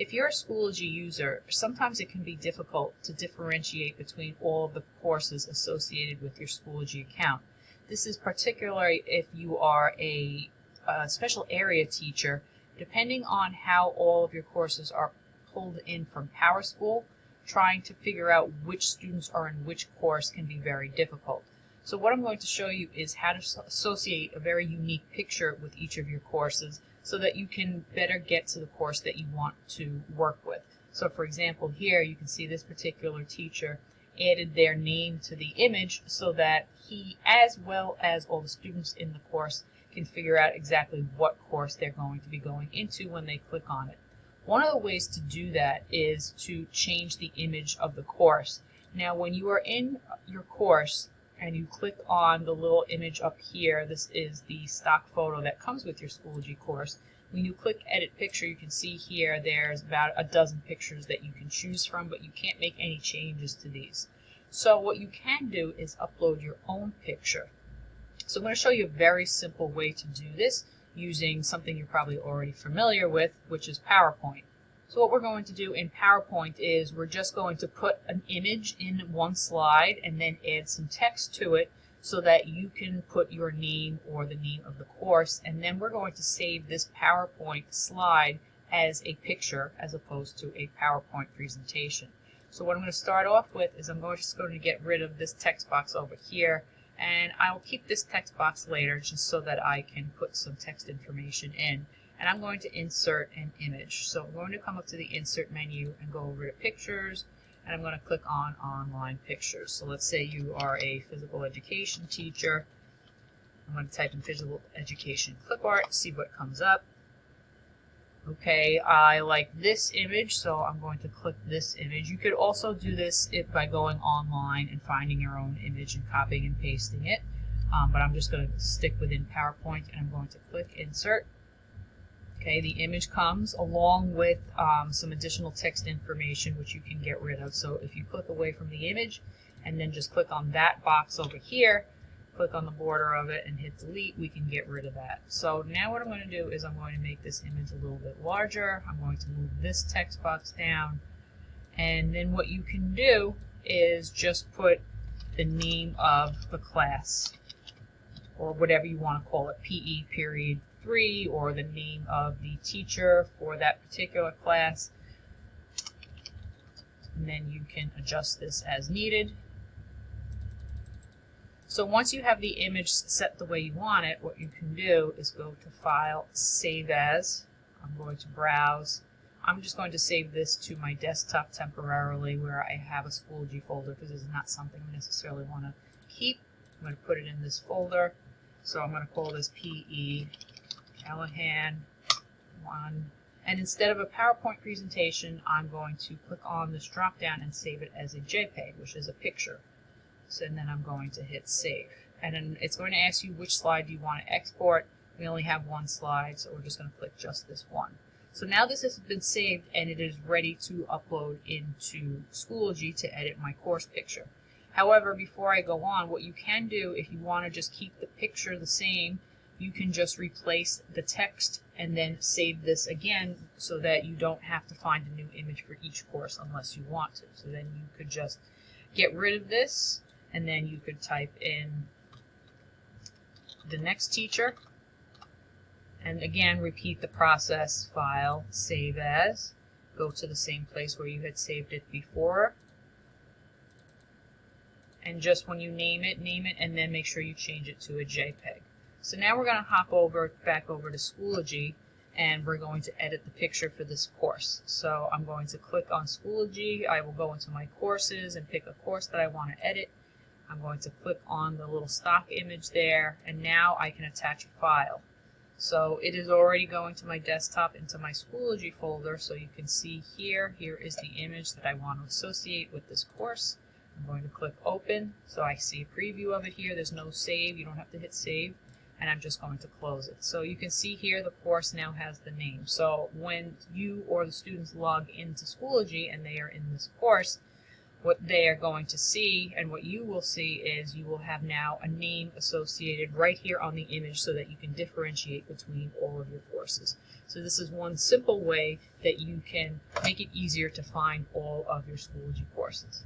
If you're a Schoology user, sometimes it can be difficult to differentiate between all of the courses associated with your Schoology account. This is particularly if you are a special area teacher. Depending on how all of your courses are pulled in from PowerSchool, trying to figure out which students are in which course can be very difficult. So what I'm going to show you is how to associate a very unique picture with each of your courses so that you can better get to the course that you want to work with. So for example, here you can see this particular teacher added their name to the image so that he, as well as all the students in the course, can figure out exactly what course they're going to be going into when they click on it. One of the ways to do that is to change the image of the course. Now when you are in your course and you click on the little image up here, this is the stock photo that comes with your Schoology course. When you click Edit Picture, you can see here there's about a dozen pictures that you can choose from, but you can't make any changes to these. So what you can do is upload your own picture. So I'm going to show you a very simple way to do this using something you're probably already familiar with, which is PowerPoint. So what we're going to do in PowerPoint is we're just going to put an image in one slide and then add some text to it so that you can put your name or the name of the course, and then we're going to save this PowerPoint slide as a picture as opposed to a PowerPoint presentation. So what I'm going to start off with is I'm just going to get rid of this text box over here, and I'll keep this text box later just so that I can put some text information in. And I'm going to insert an image. So I'm going to come up to the Insert menu and go over to Pictures, and I'm going to click on Online Pictures. So let's say you are a physical education teacher. I'm going to type in physical education clip art, see what comes up. Okay, I like this image, so I'm going to click this image. You could also do this by going online and finding your own image and copying and pasting it. But I'm just going to stick within PowerPoint, and I'm going to click Insert. Okay, the image comes along with some additional text information which you can get rid of. So if you click away from the image and then just click on that box over here, click on the border of it and hit delete, we can get rid of that. So now what I'm going to do is I'm going to make this image a little bit larger. I'm going to move this text box down, and then what you can do is just put the name of the class or whatever you want to call it, PE period 3, or the name of the teacher for that particular class, and then you can adjust this as needed. So once you have the image set the way you want it, what you can do is go to File, Save As. I'm going to browse. I'm just going to save this to my desktop temporarily where I have a Schoology folder because this is not something I necessarily want to keep. I'm going to put it in this folder. So I'm going to call this PE Callahan 1. And instead of a PowerPoint presentation, I'm going to click on this drop down and save it as a JPEG, which is a picture. So, and then I'm going to hit Save. And then it's going to ask you which slide you want to export. We only have one slide, so we're just going to click just this one. So now this has been saved and it is ready to upload into Schoology to edit my course picture. However, before I go on, what you can do if you want to just keep the picture the same, you can just replace the text and then save this again so that you don't have to find a new image for each course unless you want to. So then you could just get rid of this, and then you could type in the next teacher, and again repeat the process. File, Save As, go to the same place where you had saved it before, and just when you name it, and then make sure you change it to a JPEG. So now we're going to hop back over to Schoology, and we're going to edit the picture for this course. So I'm going to click on Schoology. I will go into my courses and pick a course that I want to edit. I'm going to click on the little stock image there, and now I can attach a file. So it is already going to my desktop into my Schoology folder, so you can see here is the image that I want to associate with this course. I'm going to click Open, so I see a preview of it here. There's no save. You don't have to hit save. And I'm just going to close it. So you can see here the course now has the name. So when you or the students log into Schoology and they are in this course, what they are going to see and what you will see is you will have now a name associated right here on the image so that you can differentiate between all of your courses. So this is one simple way that you can make it easier to find all of your Schoology courses.